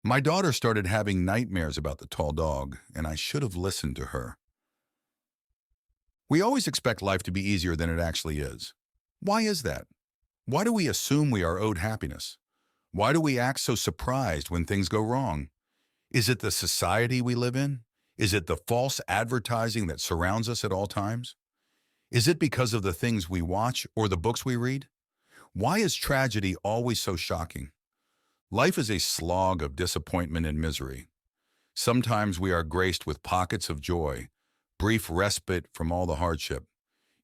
My daughter started having nightmares about the tall dog, and I should have listened to her. We always expect life to be easier than it actually is. Why is that? Why do we assume we are owed happiness? Why do we act so surprised when things go wrong? Is it the society we live in? Is it the false advertising that surrounds us at all times? Is it because of the things we watch or the books we read? Why is tragedy always so shocking? Life is a slog of disappointment and misery. Sometimes we are graced with pockets of joy, brief respite from all the hardship.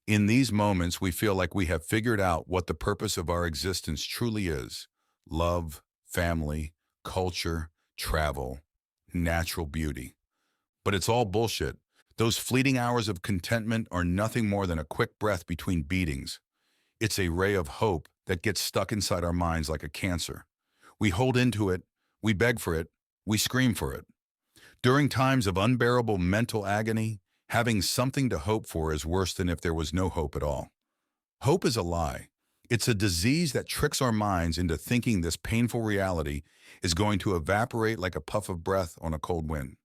In these moments, we feel like we have figured out what the purpose of our existence truly is: love, family, culture, travel, natural beauty. But it's all bullshit. Those fleeting hours of contentment are nothing more than a quick breath between beatings. It's a ray of hope that gets stuck inside our minds like a cancer. We hold into it, we beg for it, we scream for it. During times of unbearable mental agony, having something to hope for is worse than if there was no hope at all. Hope is a lie. It's a disease that tricks our minds into thinking this painful reality is going to evaporate like a puff of breath on a cold wind.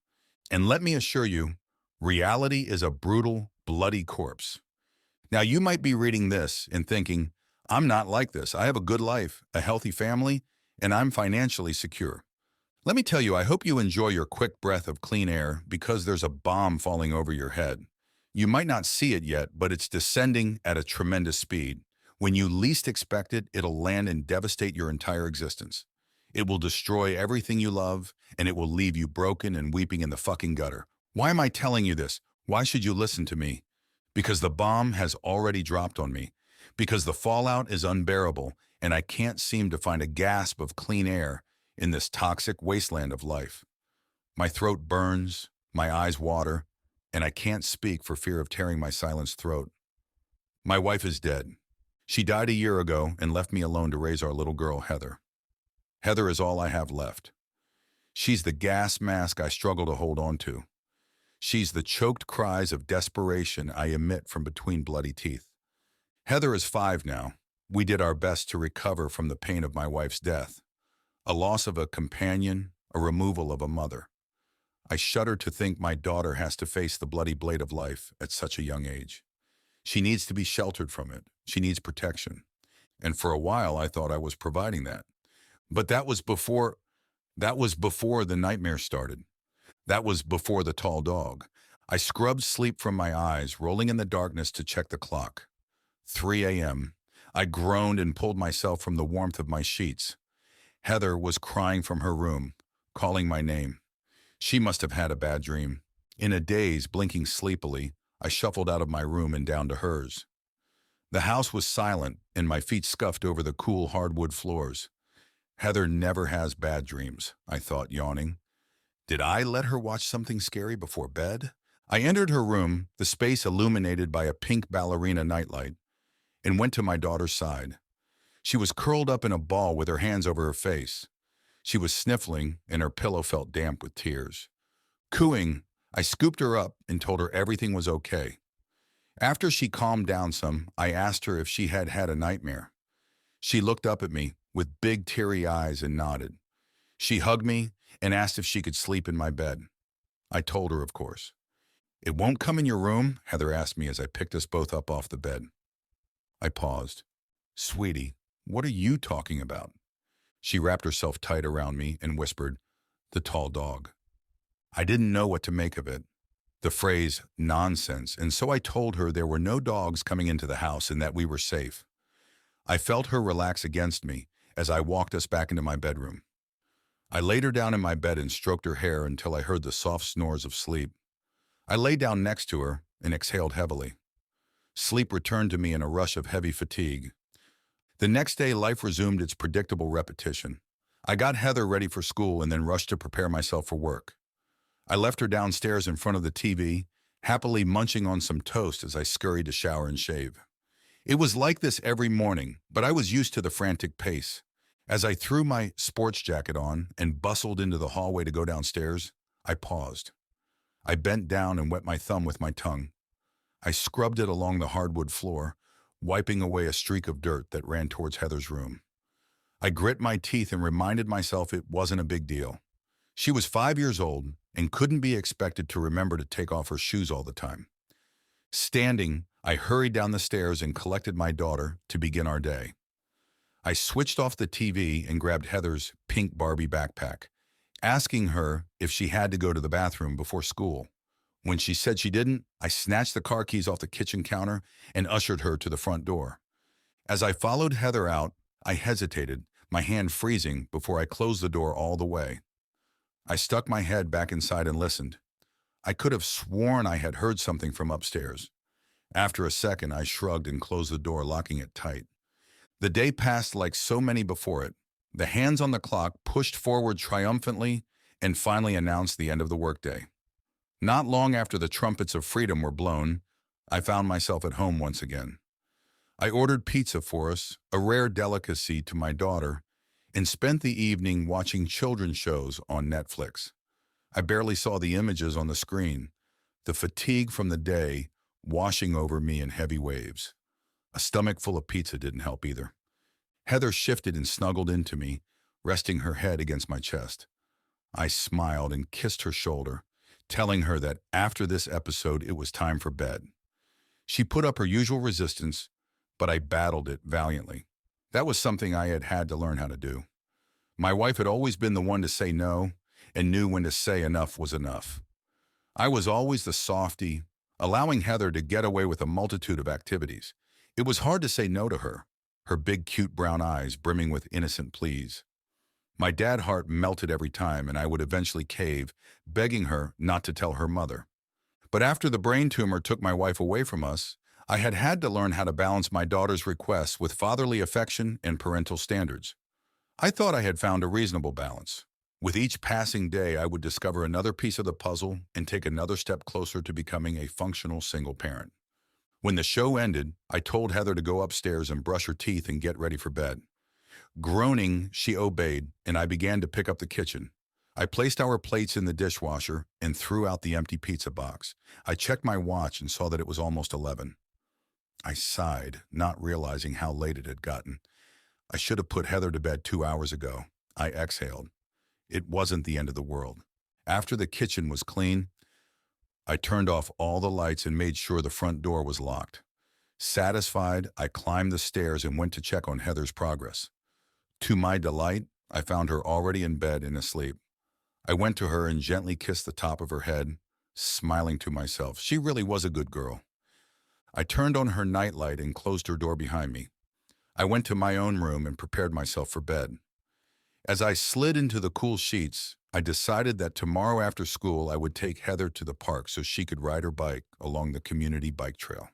And let me assure you, reality is a brutal, bloody corpse. Now, you might be reading this and thinking, I'm not like this. I have a good life, a healthy family, and I'm financially secure. Let me tell you, I hope you enjoy your quick breath of clean air because there's a bomb falling over your head. You might not see it yet, but it's descending at a tremendous speed. When you least expect it, it'll land and devastate your entire existence. It will destroy everything you love, and it will leave you broken and weeping in the fucking gutter. Why am I telling you this? Why should you listen to me? Because the bomb has already dropped on me. Because the fallout is unbearable, and I can't seem to find a gasp of clean air in this toxic wasteland of life. My throat burns, my eyes water, and I can't speak for fear of tearing my silenced throat. My wife is dead. She died a year ago and left me alone to raise our little girl, Heather. Heather is all I have left. She's the gas mask I struggle to hold on to. She's the choked cries of desperation I emit from between bloody teeth. Heather is 5 now. We did our best to recover from the pain of my wife's death. A loss of a companion, a removal of a mother. I shudder to think my daughter has to face the bloody blade of life at such a young age. She needs to be sheltered from it. She needs protection. And for a while, I thought I was providing that. But that was before the nightmare started. That was before the tall dog. I scrubbed sleep from my eyes, rolling in the darkness to check the clock. 3 a.m. I groaned and pulled myself from the warmth of my sheets. Heather was crying from her room, calling my name. She must have had a bad dream. In a daze, blinking sleepily, I shuffled out of my room and down to hers. The house was silent, and my feet scuffed over the cool hardwood floors. Heather never has bad dreams, I thought, yawning. Did I let her watch something scary before bed? I entered her room, the space illuminated by a pink ballerina nightlight, and went to my daughter's side. She was curled up in a ball with her hands over her face. She was sniffling, and her pillow felt damp with tears. Cooing, I scooped her up and told her everything was okay. After she calmed down some, I asked her if she had had a nightmare. She looked up at me with big teary eyes and nodded. She hugged me and asked if she could sleep in my bed. I told her, of course. It won't come in your room? Heather asked me as I picked us both up off the bed. I paused. Sweetie, what are you talking about? She wrapped herself tight around me and whispered, the tall dog. I didn't know what to make of it. The phrase, nonsense, and so I told her there were no dogs coming into the house and that we were safe. I felt her relax against me as I walked us back into my bedroom. I laid her down in my bed and stroked her hair until I heard the soft snores of sleep. I lay down next to her and exhaled heavily. Sleep returned to me in a rush of heavy fatigue. The next day, life resumed its predictable repetition. I got Heather ready for school and then rushed to prepare myself for work. I left her downstairs in front of the TV, happily munching on some toast as I scurried to shower and shave. It was like this every morning, but I was used to the frantic pace. As I threw my sports jacket on and bustled into the hallway to go downstairs, I paused. I bent down and wet my thumb with my tongue. I scrubbed it along the hardwood floor, wiping away a streak of dirt that ran towards Heather's room. I grit my teeth and reminded myself it wasn't a big deal. She was 5 years old and couldn't be expected to remember to take off her shoes all the time. Standing, I hurried down the stairs and collected my daughter to begin our day. I switched off the TV and grabbed Heather's pink Barbie backpack, asking her if she had to go to the bathroom before school. When she said she didn't, I snatched the car keys off the kitchen counter and ushered her to the front door. As I followed Heather out, I hesitated, my hand freezing before I closed the door all the way. I stuck my head back inside and listened. I could have sworn I had heard something from upstairs. After a second, I shrugged and closed the door, locking it tight. The day passed like so many before it. The hands on the clock pushed forward triumphantly and finally announced the end of the workday. Not long after the trumpets of freedom were blown, I found myself at home once again. I ordered pizza for us, a rare delicacy to my daughter, and spent the evening watching children's shows on Netflix. I barely saw the images on the screen, the fatigue from the day washing over me in heavy waves. A stomach full of pizza didn't help either. Heather shifted and snuggled into me, resting her head against my chest. I smiled and kissed her shoulder, telling her that after this episode it was time for bed. She put up her usual resistance, but I battled it valiantly. That was something I had had to learn how to do. My wife had always been the one to say no and knew when to say enough was enough. I was always the softy, allowing Heather to get away with a multitude of activities. It was hard to say no to her big cute brown eyes brimming with innocent pleas. My dad heart melted every time and I would eventually cave, begging her not to tell her mother. But after the brain tumor took my wife away from us, I had had to learn how to balance my daughter's requests with fatherly affection and parental standards. I thought I had found a reasonable balance. With each passing day, I would discover another piece of the puzzle and take another step closer to becoming a functional single parent. When the show ended, I told Heather to go upstairs and brush her teeth and get ready for bed. Groaning, she obeyed, and I began to pick up the kitchen. I placed our plates in the dishwasher and threw out the empty pizza box. I checked my watch and saw that it was almost 11. I sighed, not realizing how late it had gotten. I should have put Heather to bed 2 hours ago. I exhaled. It wasn't the end of the world. After the kitchen was clean, I turned off all the lights and made sure the front door was locked. Satisfied, I climbed the stairs and went to check on Heather's progress. To my delight, I found her already in bed and asleep. I went to her and gently kissed the top of her head, smiling to myself. She really was a good girl. I turned on her nightlight and closed her door behind me. I went to my own room and prepared myself for bed. As I slid into the cool sheets, I decided that tomorrow after school I would take Heather to the park so she could ride her bike along the community bike trail.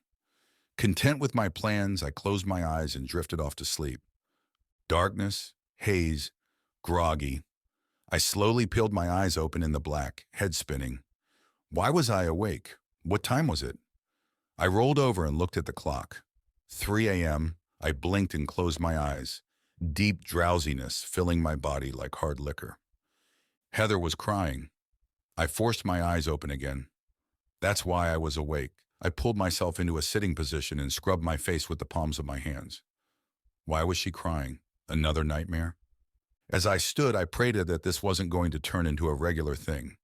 Content with my plans, I closed my eyes and drifted off to sleep. Darkness, haze, groggy. I slowly peeled my eyes open in the black, head spinning. Why was I awake? What time was it? I rolled over and looked at the clock. 3 a.m. I blinked and closed my eyes, deep drowsiness filling my body like hard liquor. Heather was crying. I forced my eyes open again. That's why I was awake. I pulled myself into a sitting position and scrubbed my face with the palms of my hands. Why was she crying? Another nightmare? As I stood, I prayed that this wasn't going to turn into a regular thing.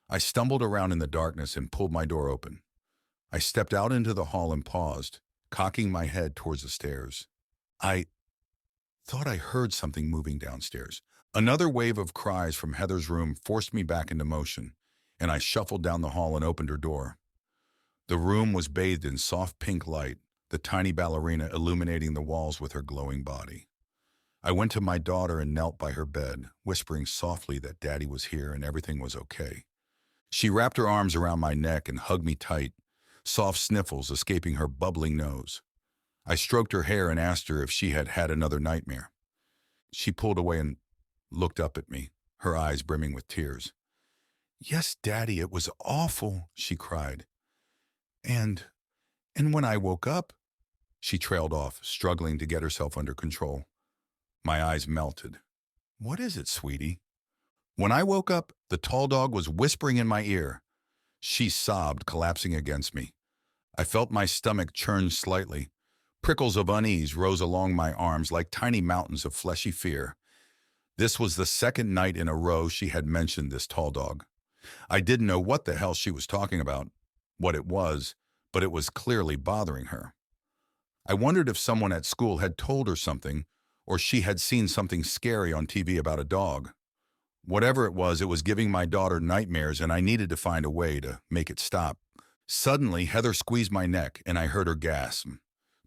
I stumbled around in the darkness and pulled my door open. I stepped out into the hall and paused, cocking my head towards the stairs. I thought I heard something moving downstairs. Another wave of cries from Heather's room forced me back into motion, and I shuffled down the hall and opened her door. The room was bathed in soft pink light, the tiny ballerina illuminating the walls with her glowing body. I went to my daughter and knelt by her bed, whispering softly that Daddy was here and everything was okay. She wrapped her arms around my neck and hugged me tight, soft sniffles escaping her bubbling nose. I stroked her hair and asked her if she had had another nightmare. She pulled away and looked up at me, her eyes brimming with tears. "Yes, Daddy, it was awful," she cried. And when I woke up," she trailed off, struggling to get herself under control. My eyes melted. "What is it, sweetie?" When I woke up, the tall dog was whispering in my ear. She sobbed, collapsing against me. I felt my stomach churn slightly. Prickles of unease rose along my arms like tiny mountains of fleshy fear. This was the second night in a row she had mentioned this tall dog. I didn't know what the hell she was talking about, what it was, but it was clearly bothering her. I wondered if someone at school had told her something, or she had seen something scary on TV about a dog. Whatever it was giving my daughter nightmares, and I needed to find a way to make it stop. Suddenly, Heather squeezed my neck, and I heard her gasp.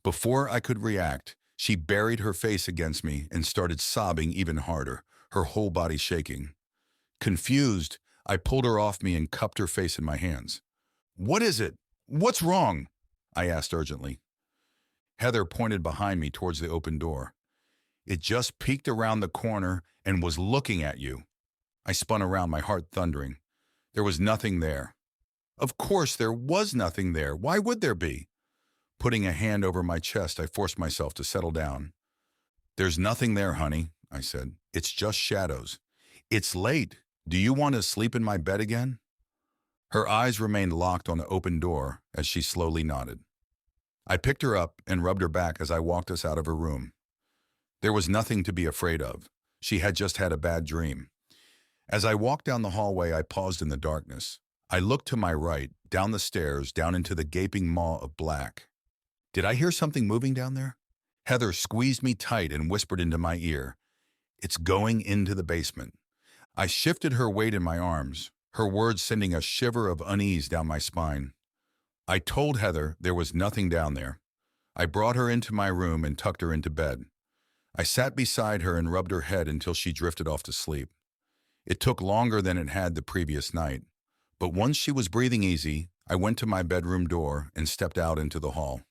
Before I could react, she buried her face against me and started sobbing even harder, her whole body shaking. Confused, I pulled her off me and cupped her face in my hands. "What is it? What's wrong?" I asked urgently. Heather pointed behind me towards the open door. "It just peeked around the corner and was looking at you." I spun around, my heart thundering. There was nothing there. Of course there was nothing there. Why would there be? Putting a hand over my chest, I forced myself to settle down. "There's nothing there, honey," I said. "It's just shadows. It's late. Do you want to sleep in my bed again?" Her eyes remained locked on the open door as she slowly nodded. I picked her up and rubbed her back as I walked us out of her room. There was nothing to be afraid of. She had just had a bad dream. As I walked down the hallway, I paused in the darkness. I looked to my right, down the stairs, down into the gaping maw of black. Did I hear something moving down there? Heather squeezed me tight and whispered into my ear, "It's going into the basement." I shifted her weight in my arms, her words sending a shiver of unease down my spine. I told Heather there was nothing down there. I brought her into my room and tucked her into bed. I sat beside her and rubbed her head until she drifted off to sleep. It took longer than it had the previous night, but once she was breathing easy, I went to my bedroom door and stepped out into the hall.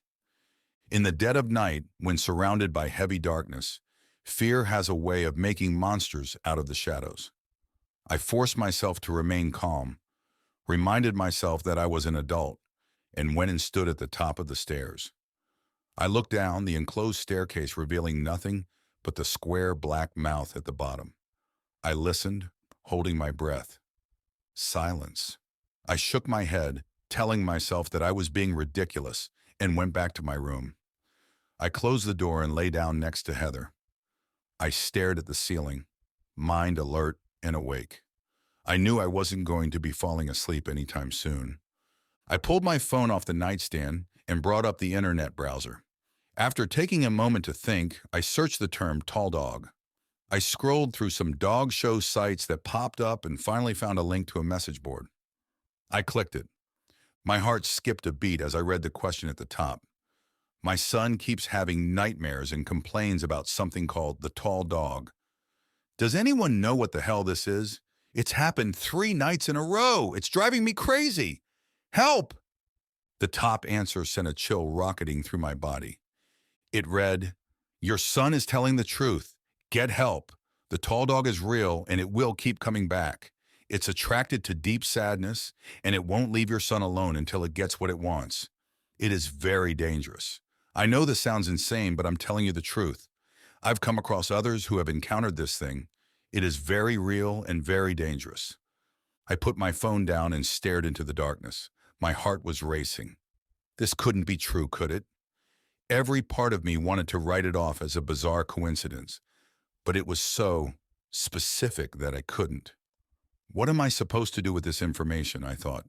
In the dead of night, when surrounded by heavy darkness, fear has a way of making monsters out of the shadows. I forced myself to remain calm, reminded myself that I was an adult, and went and stood at the top of the stairs. I looked down the enclosed staircase, revealing nothing but the square black mouth at the bottom. I listened, holding my breath. Silence. I shook my head, telling myself that I was being ridiculous, and went back to my room. I closed the door and lay down next to Heather. I stared at the ceiling, mind alert and awake. I knew I wasn't going to be falling asleep anytime soon. I pulled my phone off the nightstand and brought up the internet browser. After taking a moment to think, I searched the term tall dog. I scrolled through some dog show sites that popped up and finally found a link to a message board. I clicked it. My heart skipped a beat as I read the question at the top. My son keeps having nightmares and complains about something called the tall dog. Does anyone know what the hell this is? It's happened 3 nights in a row. It's driving me crazy. Help! The top answer sent a chill rocketing through my body. It read, "Your son is telling the truth. Get help. The tall dog is real and it will keep coming back. It's attracted to deep sadness and it won't leave your son alone until it gets what it wants. It is very dangerous. I know this sounds insane, but I'm telling you the truth. I've come across others who have encountered this thing. It is very real and very dangerous." I put my phone down and stared into the darkness. My heart was racing. This couldn't be true, could it? Every part of me wanted to write it off as a bizarre coincidence, but it was so specific that I couldn't. What am I supposed to do with this information, I thought.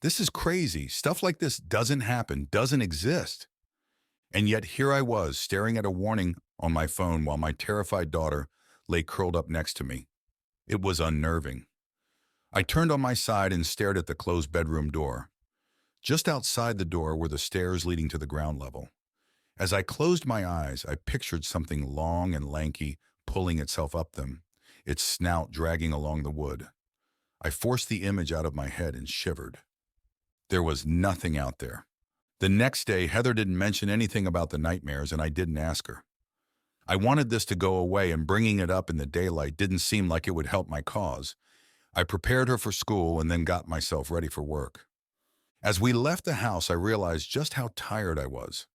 This is crazy. Stuff like this doesn't happen, doesn't exist. And yet here I was, staring at a warning on my phone while my terrified daughter lay curled up next to me. It was unnerving. I turned on my side and stared at the closed bedroom door. Just outside the door were the stairs leading to the ground level. As I closed my eyes, I pictured something long and lanky pulling itself up them, its snout dragging along the wood. I forced the image out of my head and shivered. There was nothing out there. The next day, Heather didn't mention anything about the nightmares, and I didn't ask her. I wanted this to go away, and bringing it up in the daylight didn't seem like it would help my cause. I prepared her for school and then got myself ready for work. As we left the house, I realized just how tired I was.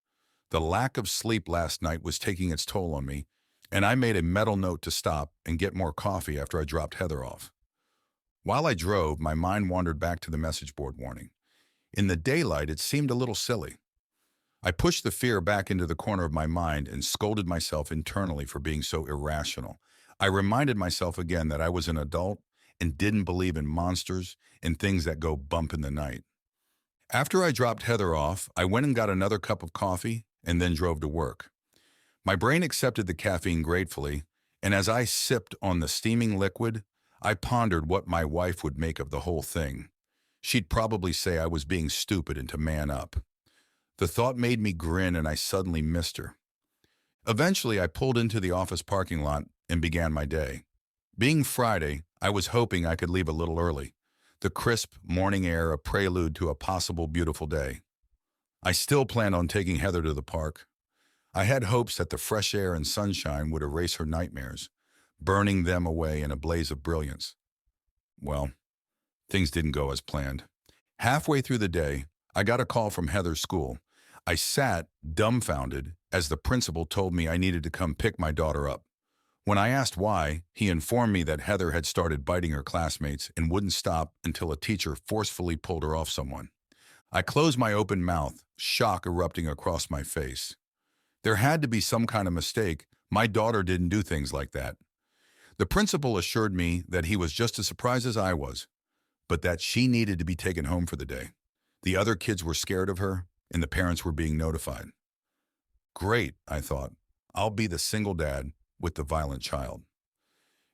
The lack of sleep last night was taking its toll on me, and I made a mental note to stop and get more coffee after I dropped Heather off. While I drove, my mind wandered back to the message board warning. In the daylight, it seemed a little silly. I pushed the fear back into the corner of my mind and scolded myself internally for being so irrational. I reminded myself again that I was an adult and didn't believe in monsters and things that go bump in the night. After I dropped Heather off, I went and got another cup of coffee and then drove to work. My brain accepted the caffeine gratefully, and as I sipped on the steaming liquid, I pondered what my wife would make of the whole thing. She'd probably say I was being stupid and to man up. The thought made me grin and I suddenly missed her. Eventually, I pulled into the office parking lot and began my day. Being Friday, I was hoping I could leave a little early. The crisp morning air a prelude to a possible beautiful day. I still planned on taking Heather to the park. I had hopes that the fresh air and sunshine would erase her nightmares, burning them away in a blaze of brilliance. Well, things didn't go as planned. Halfway through the day, I got a call from Heather's school. I sat, dumbfounded, as the principal told me I needed to come pick my daughter up. When I asked why, he informed me that Heather had started biting her classmates and wouldn't stop until a teacher forcefully pulled her off someone. I closed my open mouth, shock erupting across my face. There had to be some kind of mistake. My daughter didn't do things like that. The principal assured me that he was just as surprised as I was, but that she needed to be taken home for the day. The other kids were scared of her, and the parents were being notified. Great, I thought. I'll be the single dad with the violent child.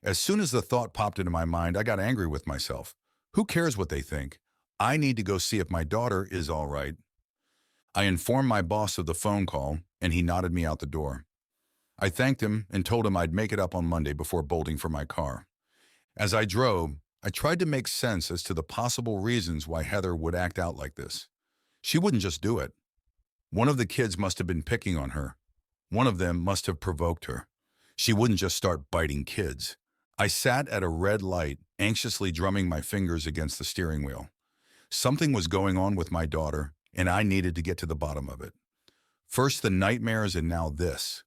As soon as the thought popped into my mind, I got angry with myself. Who cares what they think? I need to go see if my daughter is all right. I informed my boss of the phone call, and he nodded me out the door. I thanked him and told him I'd make it up on Monday before bolting for my car. As I drove, I tried to make sense as to the possible reasons why Heather would act out like this. She wouldn't just do it. One of the kids must have been picking on her. One of them must have provoked her. She wouldn't just start biting kids. I sat at a red light, anxiously drumming my fingers against the steering wheel. Something was going on with my daughter, and I needed to get to the bottom of it. First the nightmares and now this.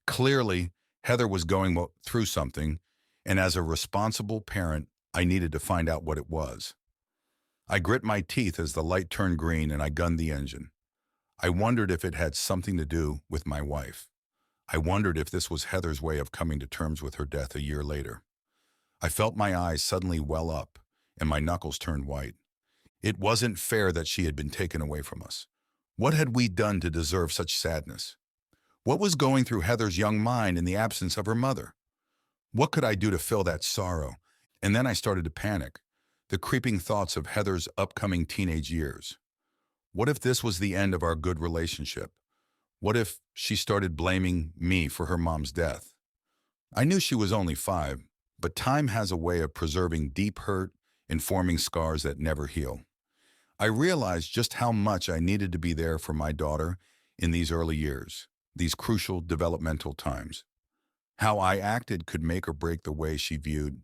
Clearly, Heather was going through something, and as a responsible parent, I needed to find out what it was. I grit my teeth as the light turned green and I gunned the engine. I wondered if it had something to do with my wife. I wondered if this was Heather's way of coming to terms with her death a year later. I felt my eyes suddenly well up, and my knuckles turned white. It wasn't fair that she had been taken away from us. What had we done to deserve such sadness? What was going through Heather's young mind in the absence of her mother? What could I do to fill that sorrow? And then I started to panic, the creeping thoughts of Heather's upcoming teenage years. What if this was the end of our good relationship? What if she started blaming me for her mom's death? I knew she was only 5, but time has a way of preserving deep hurt and forming scars that never heal. I realized just how much I needed to be there for my daughter in these early years, these crucial developmental times. How I acted could make or break the way she viewed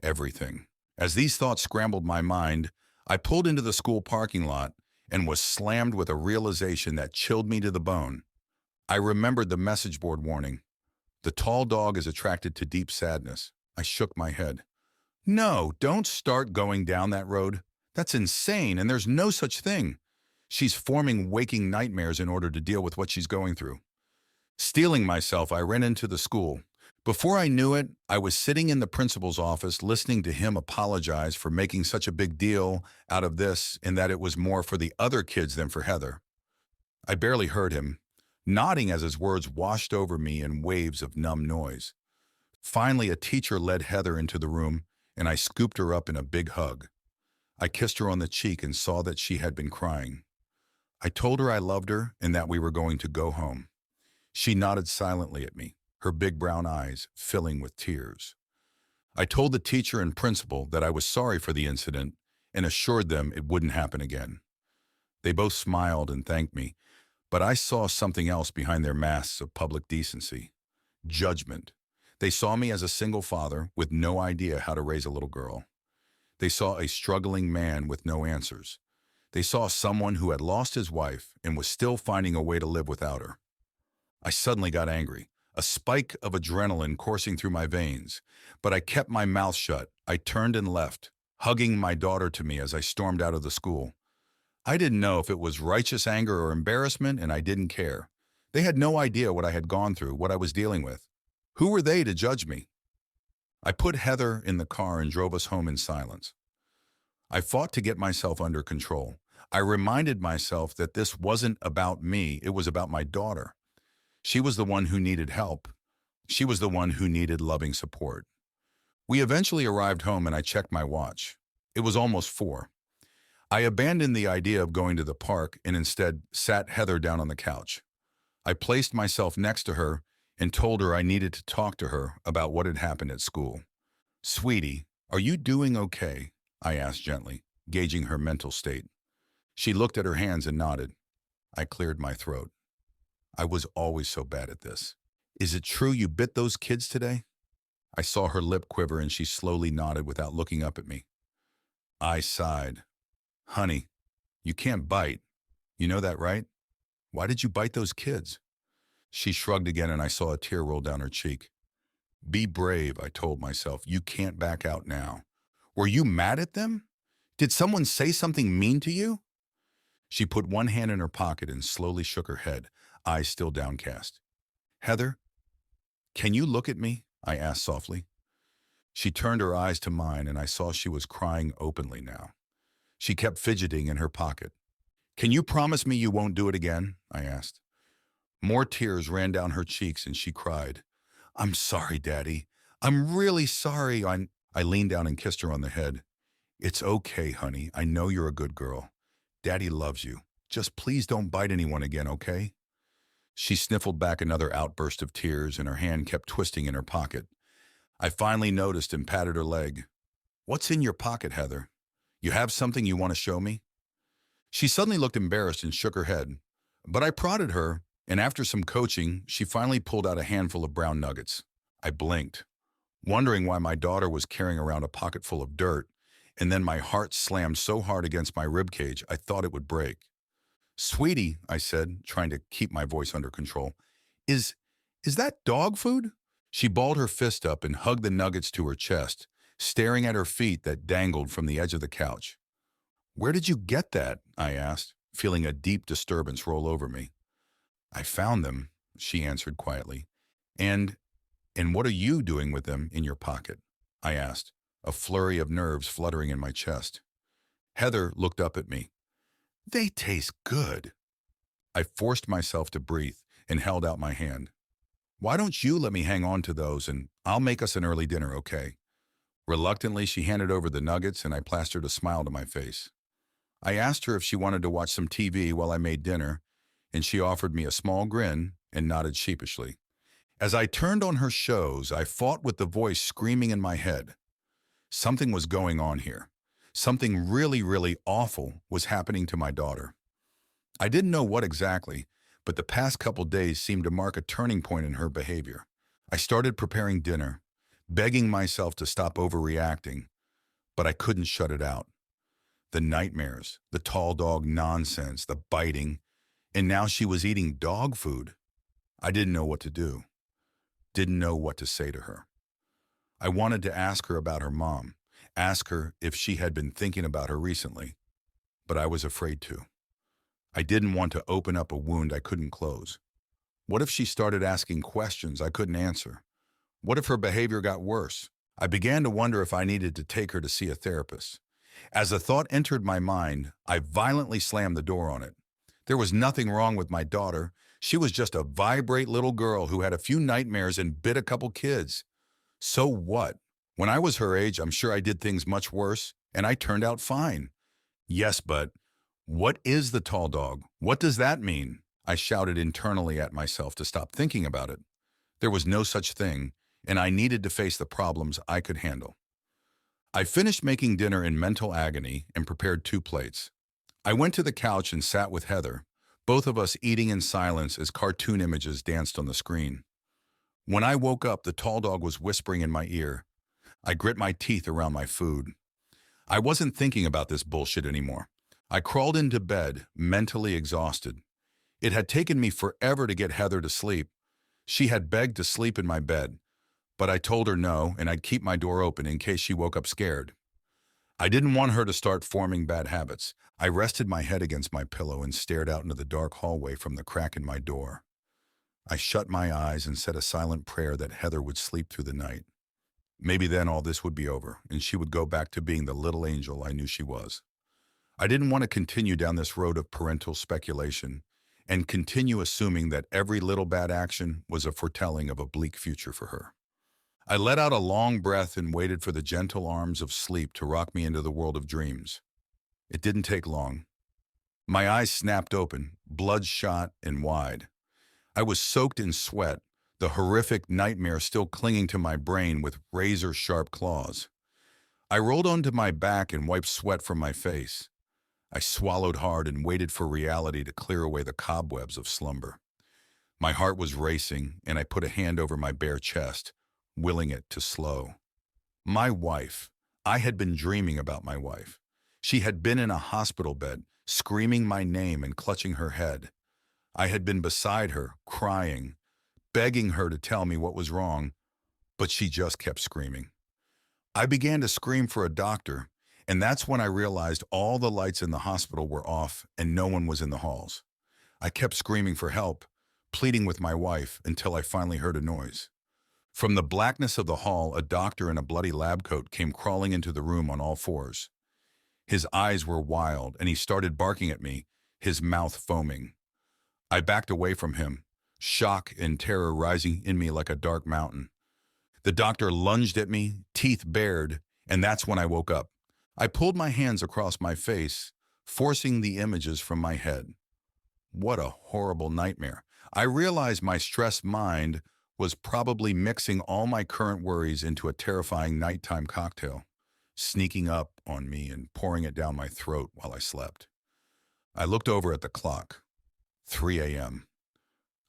everything. As these thoughts scrambled my mind, I pulled into the school parking lot and was slammed with a realization that chilled me to the bone. I remembered the message board warning. The tall dog is attracted to deep sadness. I shook my head. No, don't start going down that road. That's insane, and there's no such thing. She's forming waking nightmares in order to deal with what she's going through. Steeling myself, I ran into the school. Before I knew it, I was sitting in the principal's office listening to him apologize for making such a big deal out of this and that it was more for the other kids than for Heather. I barely heard him, nodding as his words washed over me in waves of numb noise. Finally, a teacher led Heather into the room, and I scooped her up in a big hug. I kissed her on the cheek and saw that she had been crying. I told her I loved her and that we were going to go home. She nodded silently at me, her big brown eyes filling with tears. I told the teacher and principal that I was sorry for the incident and assured them it wouldn't happen again. They both smiled and thanked me, but I saw something else behind their masks of public decency. Judgment. They saw me as a single father with no idea how to raise a little girl. They saw a struggling man with no answers. They saw someone who had lost his wife and was still finding a way to live without her. I suddenly got angry, a spike of adrenaline coursing through my veins, but I kept my mouth shut. I turned and left, hugging my daughter to me as I stormed out of the school. I didn't know if it was righteous anger or embarrassment, and I didn't care. They had no idea what I had gone through, what I was dealing with. Who were they to judge me? I put Heather in the car and drove us home in silence. I fought to get myself under control. I reminded myself that this wasn't about me, it was about my daughter. She was the one who needed help. She was the one who needed loving support. We eventually arrived home and I checked my watch. It was almost 4. I abandoned the idea of going to the park and instead sat Heather down on the couch. I placed myself next to her and told her I needed to talk to her about what had happened at school. Sweetie, are you doing okay? I asked gently, gauging her mental state. She looked at her hands and nodded. I cleared my throat. I was always so bad at this. Is it true you bit those kids today? I saw her lip quiver and she slowly nodded without looking up at me. I sighed. Honey, you can't bite. You know that, right? Why did you bite those kids? She shrugged again and I saw a tear roll down her cheek. Be brave, I told myself. You can't back out now. Were you mad at them? Did someone say something mean to you? She put one hand in her pocket and slowly shook her head, eyes still downcast. Heather, can you look at me? I asked softly. She turned her eyes to mine and I saw she was crying openly now. She kept fidgeting in her pocket. Can you promise me you won't do it again? I asked. More tears ran down her cheeks and she cried. I'm sorry, Daddy. I'm really sorry. I leaned down and kissed her on the head. It's okay, honey. I know you're a good girl. Daddy loves you. Just please don't bite anyone again, okay? She sniffled back another outburst of tears and her hand kept twisting in her pocket. I finally noticed and patted her leg. What's in your pocket, Heather? You have something you want to show me? She suddenly looked embarrassed and shook her head. But I prodded her, and after some coaching, she finally pulled out a handful of brown nuggets. I blinked, wondering why my daughter was carrying around a pocket full of dirt, and then my heart slammed so hard against my ribcage I thought it would break. Sweetie, I said, trying to keep my voice under control, is that dog food? She balled her fist up and hugged the nuggets to her chest, staring at her feet that dangled from the edge of the couch. Where did you get that? I asked, feeling a deep disturbance roll over me. I found them, she answered quietly. And what are you doing with them in your pocket? I asked, a flurry of nerves fluttering in my chest. Heather looked up at me. They taste good. I forced myself to breathe and held out my hand. Why don't you let me hang on to those and I'll make us an early dinner, okay? Reluctantly, she handed over the nuggets and I plastered a smile to my face. I asked her if she wanted to watch some TV while I made dinner, and she offered me a small grin and nodded sheepishly. As I turned on her shows, I fought with the voice screaming in my head. Something was going on here. Something really, really awful was happening to my daughter. I didn't know what exactly, but the past couple days seemed to mark a turning point in her behavior. I started preparing dinner, begging myself to stop overreacting, but I couldn't shut it out. The nightmares, the tall dog nonsense, the biting, and now she was eating dog food. I didn't know what to do, didn't know what to say to her. I wanted to ask her about her mom, ask her if she had been thinking about her recently, but I was afraid to. I didn't want to open up a wound I couldn't close. What if she started asking questions I couldn't answer? What if her behavior got worse? I began to wonder if I needed to take her to see a therapist. As the thought entered my mind, I violently slammed the door on it. There was nothing wrong with my daughter. She was just a vibrate little girl who had a few nightmares and bit a couple kids. So what? When I was her age, I'm sure I did things much worse, and I turned out fine. Yes, but what is the tall dog? What does that mean? I shouted internally at myself to stop thinking about it. There was no such thing, and I needed to face the problems I could handle. I finished making dinner in mental agony and prepared 2 plates. I went to the couch and sat with Heather, both of us eating in silence as cartoon images danced on the screen. When I woke up, the tall dog was whispering in my ear. I grit my teeth around my food. I wasn't thinking about this bullshit anymore. I crawled into bed, mentally exhausted. It had taken me forever to get Heather to sleep. She had begged to sleep in my bed, but I told her no, and I'd keep my door open in case she woke up scared. I didn't want her to start forming bad habits. I rested my head against my pillow and stared out into the dark hallway from the crack in my door. I shut my eyes and said a silent prayer that Heather would sleep through the night. Maybe then all this would be over, and she would go back to being the little angel I knew she was. I didn't want to continue down this road of parental speculation and continue assuming that every little bad action was a foretelling of a bleak future for her. I let out a long breath and waited for the gentle arms of sleep to rock me into the world of dreams. It didn't take long. My eyes snapped open, bloodshot and wide. I was soaked in sweat, the horrific nightmare still clinging to my brain with razor-sharp claws. I rolled onto my back and wiped sweat from my face. I swallowed hard and waited for reality to clear away the cobwebs of slumber. My heart was racing, and I put a hand over my bare chest, willing it to slow. My wife. I had been dreaming about my wife. She had been in a hospital bed, screaming my name and clutching her head. I had been beside her, crying, begging her to tell me what was wrong, but she just kept screaming. I began to scream for a doctor, and that's when I realized all the lights in the hospital were off and no one was in the halls. I kept screaming for help, pleading with my wife until I finally heard a noise. From the blackness of the hall, a doctor in a bloody lab coat came crawling into the room on all fours. His eyes were wild, and he started barking at me, his mouth foaming. I backed away from him, shock and terror rising in me like a dark mountain. The doctor lunged at me, teeth bared, and that's when I woke up. I pulled my hands across my face, forcing the images from my head. What a horrible nightmare. I realized my stressed mind was probably mixing all my current worries into a terrifying nighttime cocktail, sneaking up on me and pouring it down my throat while I slept. I looked over at the clock. 3 a.m.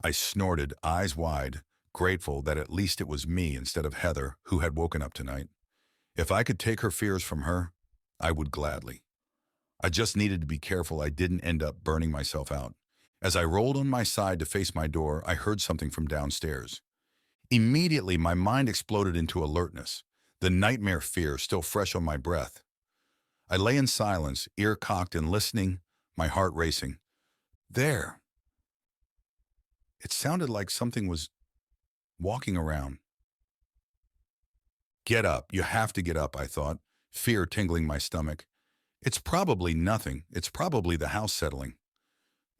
I snorted, eyes wide, grateful that at least it was me instead of Heather who had woken up tonight. If I could take her fears from her, I would gladly. I just needed to be careful I didn't end up burning myself out. As I rolled on my side to face my door, I heard something from downstairs. Immediately, my mind exploded into alertness, the nightmare fear still fresh on my breath. I lay in silence, ear cocked and listening, my heart racing. There. It sounded like something was walking around. Get up. You have to get up, I thought, fear tingling my stomach. It's probably nothing. It's probably the house settling.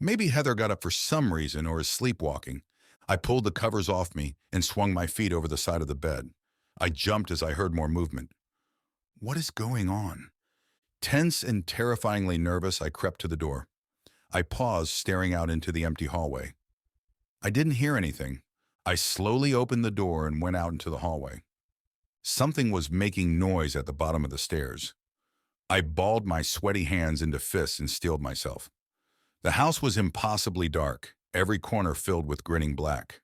Maybe Heather got up for some reason or is sleepwalking. I pulled the covers off me and swung my feet over the side of the bed. I jumped as I heard more movement. What is going on? Tense and terrifyingly nervous, I crept to the door. I paused, staring out into the empty hallway. I didn't hear anything. I slowly opened the door and went out into the hallway. Something was making noise at the bottom of the stairs. I balled my sweaty hands into fists and steeled myself. The house was impossibly dark, every corner filled with grinning black.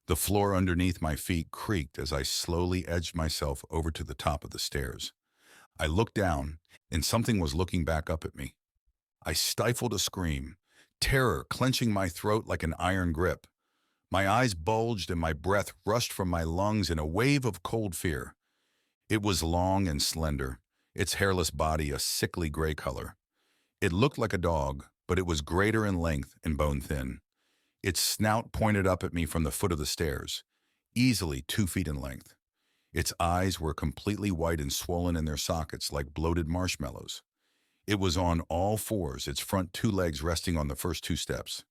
The floor underneath my feet creaked as I slowly edged myself over to the top of the stairs. I looked down, and something was looking back up at me. I stifled a scream, terror clenching my throat like an iron grip. My eyes bulged and my breath rushed from my lungs in a wave of cold fear. It was long and slender, its hairless body a sickly gray color. It looked like a dog, but it was greater in length and bone-thin. Its snout pointed up at me from the foot of the stairs, easily 2 feet in length. Its eyes were completely white and swollen in their sockets like bloated marshmallows. It was on all fours, its front 2 legs resting on the first 2 steps.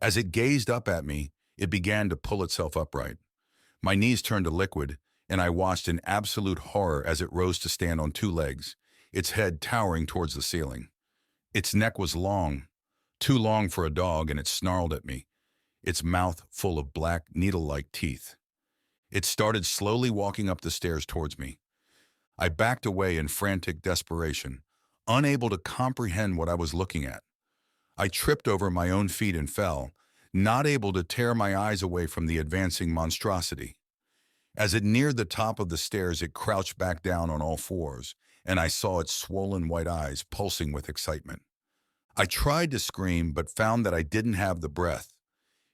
As it gazed up at me, it began to pull itself upright. My knees turned to liquid, and I watched in absolute horror as it rose to stand on 2 legs, its head towering towards the ceiling. Its neck was long, too long for a dog, and it snarled at me, its mouth full of black, needle-like teeth. It started slowly walking up the stairs towards me. I backed away in frantic desperation, unable to comprehend what I was looking at. I tripped over my own feet and fell, not able to tear my eyes away from the advancing monstrosity. As it neared the top of the stairs, it crouched back down on all fours, and I saw its swollen white eyes pulsing with excitement. I tried to scream, but found that I didn't have the breath.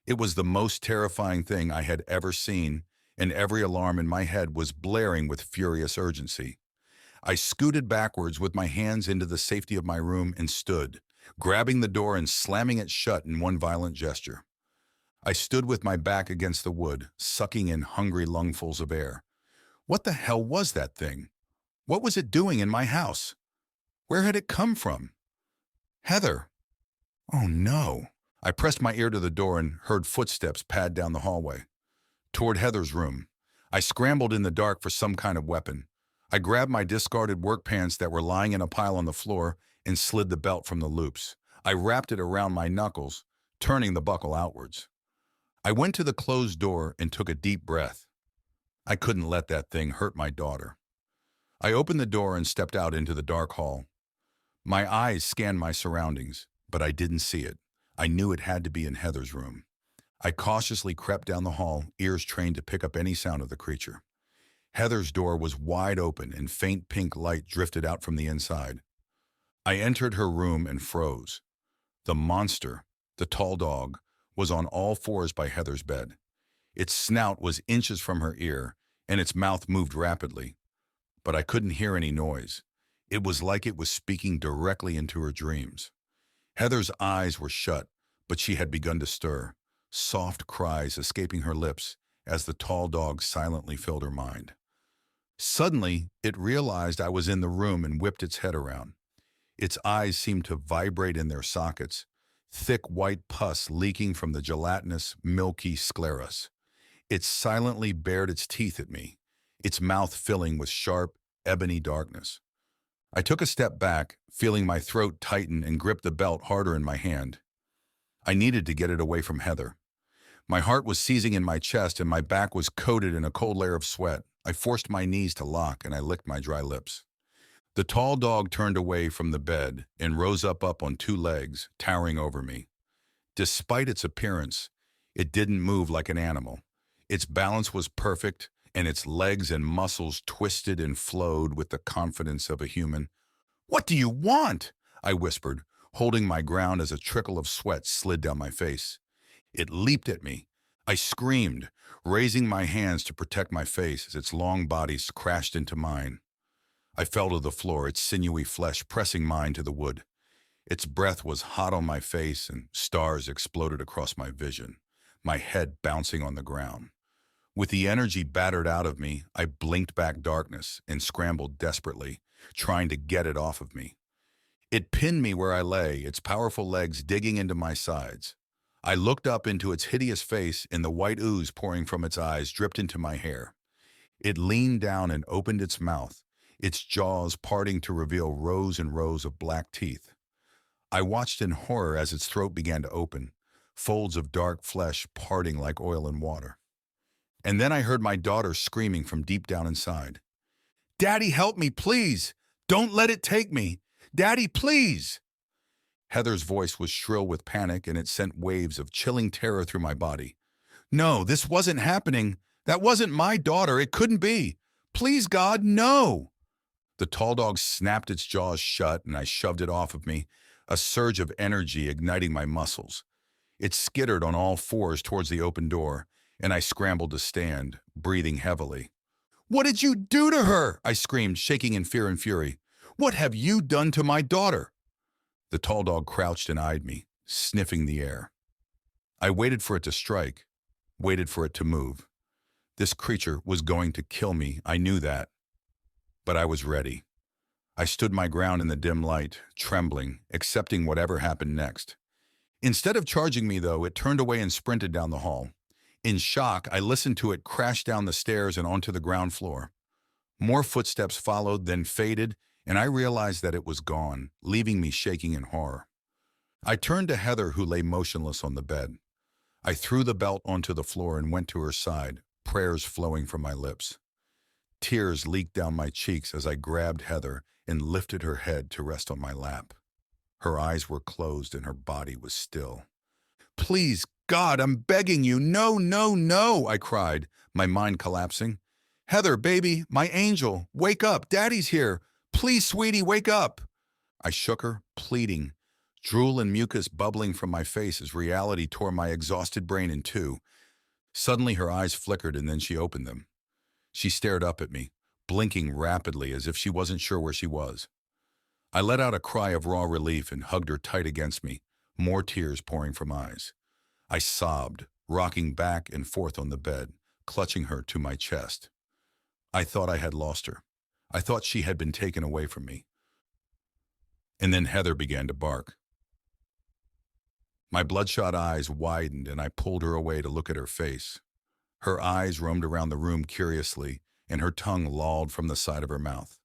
It was the most terrifying thing I had ever seen, and every alarm in my head was blaring with furious urgency. I scooted backwards with my hands into the safety of my room and stood, grabbing the door and slamming it shut in one violent gesture. I stood with my back against the wood, sucking in hungry lungfuls of air. What the hell was that thing? What was it doing in my house? Where had it come from? Heather! Oh no! I pressed my ear to the door and heard footsteps pad down the hallway, toward Heather's room. I scrambled in the dark for some kind of weapon. I grabbed my discarded work pants that were lying in a pile on the floor and slid the belt from the loops. I wrapped it around my knuckles, turning the buckle outwards. I went to the closed door and took a deep breath. I couldn't let that thing hurt my daughter. I opened the door and stepped out into the dark hall. My eyes scanned my surroundings, but I didn't see it. I knew it had to be in Heather's room. I cautiously crept down the hall, ears trained to pick up any sound of the creature. Heather's door was wide open and faint pink light drifted out from the inside. I entered her room and froze. The monster, the tall dog, was on all fours by Heather's bed. Its snout was inches from her ear, and its mouth moved rapidly. But I couldn't hear any noise. It was like it was speaking directly into her dreams. Heather's eyes were shut, but she had begun to stir, soft cries escaping her lips as the tall dog silently filled her mind. Suddenly, it realized I was in the room and whipped its head around. Its eyes seemed to vibrate in their sockets, thick white pus leaking from the gelatinous, milky scleras. It silently bared its teeth at me, its mouth filling with sharp, ebony darkness. I took a step back, feeling my throat tighten and gripped the belt harder in my hand. I needed to get it away from Heather. My heart was seizing in my chest and my back was coated in a cold layer of sweat. I forced my knees to lock and I licked my dry lips. The tall dog turned away from the bed and rose up on two legs, towering over me. Despite its appearance, it didn't move like an animal. Its balance was perfect, and its legs and muscles twisted and flowed with the confidence of a human. "What do you want?" I whispered, holding my ground as a trickle of sweat slid down my face. It leaped at me. I screamed, raising my hands to protect my face as its long body crashed into mine. I fell to the floor, its sinewy flesh pressing mine to the wood. Its breath was hot on my face and stars exploded across my vision, my head bouncing on the ground. With the energy battered out of me, I blinked back darkness and scrambled desperately, trying to get it off of me. It pinned me where I lay, its powerful legs digging into my sides. I looked up into its hideous face and the white ooze pouring from its eyes dripped into my hair. It leaned down and opened its mouth, its jaws parting to reveal rows and rows of black teeth. I watched in horror as its throat began to open, folds of dark flesh parting like oil and water. And then I heard my daughter screaming from deep down inside. "Daddy, help me, please! Don't let it take me! Daddy, please!" Heather's voice was shrill with panic and it sent waves of chilling terror through my body. "No, this wasn't happening. That wasn't my daughter. It couldn't be. Please, God, no!" The tall dog snapped its jaws shut and I shoved it off of me, a surge of energy igniting my muscles. It skittered on all fours towards the open door, and I scrambled to stand, breathing heavily. "What did you do to her?" I screamed, shaking in fear and fury. "What have you done to my daughter?" The tall dog crouched and eyed me, sniffing the air. I waited for it to strike, waited for it to move. This creature was going to kill me, I knew that. But I was ready. I stood my ground in the dim light, trembling, accepting whatever happened next. Instead of charging me, though, it turned away and sprinted down the hall. In shock, I listened to it crash down the stairs and onto the ground floor. More footsteps followed, then faded, and I realized that it was gone, leaving me shaking in horror. I turned to Heather, who lay motionless on the bed. I threw the belt onto the floor and went to her side, prayers flowing from my lips. Tears leaked down my cheeks as I grabbed Heather and lifted her head to rest on my lap. Her eyes were closed and her body was still. "Please, God, I'm begging you, no, no, no," I cried, my mind collapsing. "Heather, baby, my angel, wake up, Daddy's here. Please, sweetie, wake up." I shook her, pleading, drool and mucus bubbling from my face as reality tore my exhausted brain in two. Suddenly her eyes flickered and then she opened them. She stared up at me, blinking rapidly as if she wasn't sure where she was. I let out a cry of raw relief and hugged her tight against me, more tears pouring from eyes. I sobbed, rocking back and forth on the bed, clutching her to my chest. I thought I had lost her. I thought she had been taken away from me. And then Heather began to bark. My bloodshot eyes widened and I pulled her away to look at her face. Her eyes roamed around the room curiously and her tongue lolled from the side of her mouth.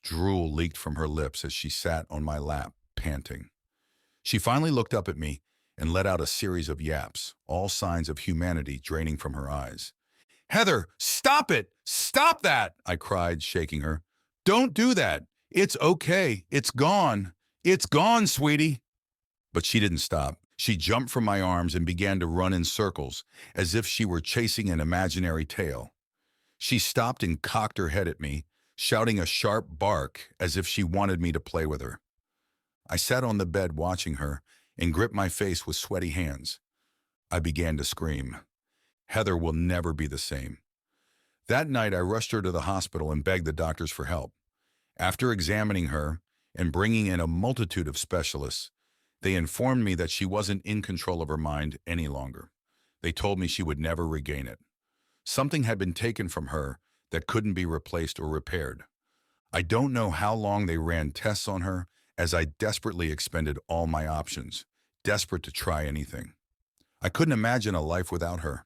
Drool leaked from her lips as she sat on my lap, panting. She finally looked up at me and let out a series of yaps, all signs of humanity draining from her eyes. "Heather, stop it! Stop that!" I cried, shaking her. "Don't do that! It's okay. It's gone. It's gone, sweetie." But she didn't stop. She jumped from my arms and began to run in circles, as if she were chasing an imaginary tail. She stopped and cocked her head at me, shouting a sharp bark as if she wanted me to play with her. I sat on the bed watching her and gripped my face with sweaty hands. I began to scream. Heather will never be the same. That night, I rushed her to the hospital and begged the doctors for help. After examining her and bringing in a multitude of specialists, they informed me that she wasn't in control of her mind any longer. They told me she would never regain it. Something had been taken from her that couldn't be replaced or repaired. I don't know how long they ran tests on her as I desperately expended all my options, desperate to try anything. I couldn't imagine a life without her.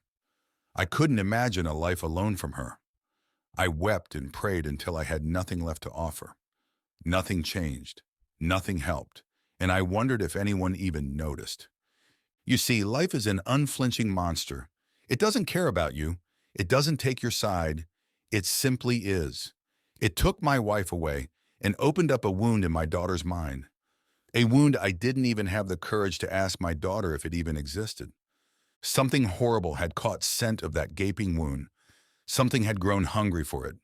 I couldn't imagine a life alone from her. I wept and prayed until I had nothing left to offer. Nothing changed. Nothing helped. And I wondered if anyone even noticed. You see, life is an unflinching monster. It doesn't care about you. It doesn't take your side. It simply is. It took my wife away and opened up a wound in my daughter's mind. A wound I didn't even have the courage to ask my daughter if it even existed. Something horrible had caught scent of that gaping wound. Something had grown hungry for it.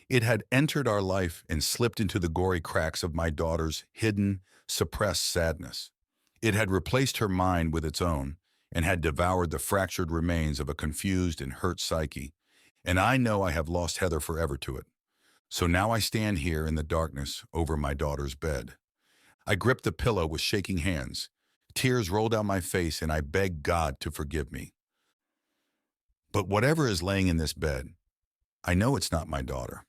It had entered our life and slipped into the gory cracks of my daughter's hidden, suppressed sadness. It had replaced her mind with its own and had devoured the fractured remains of a confused and hurt psyche. And I know I have lost Heather forever to it. So now I stand here in the darkness over my daughter's bed. I grip the pillow with shaking hands. Tears roll down my face and I beg God to forgive me. But whatever is laying in this bed, I know it's not my daughter.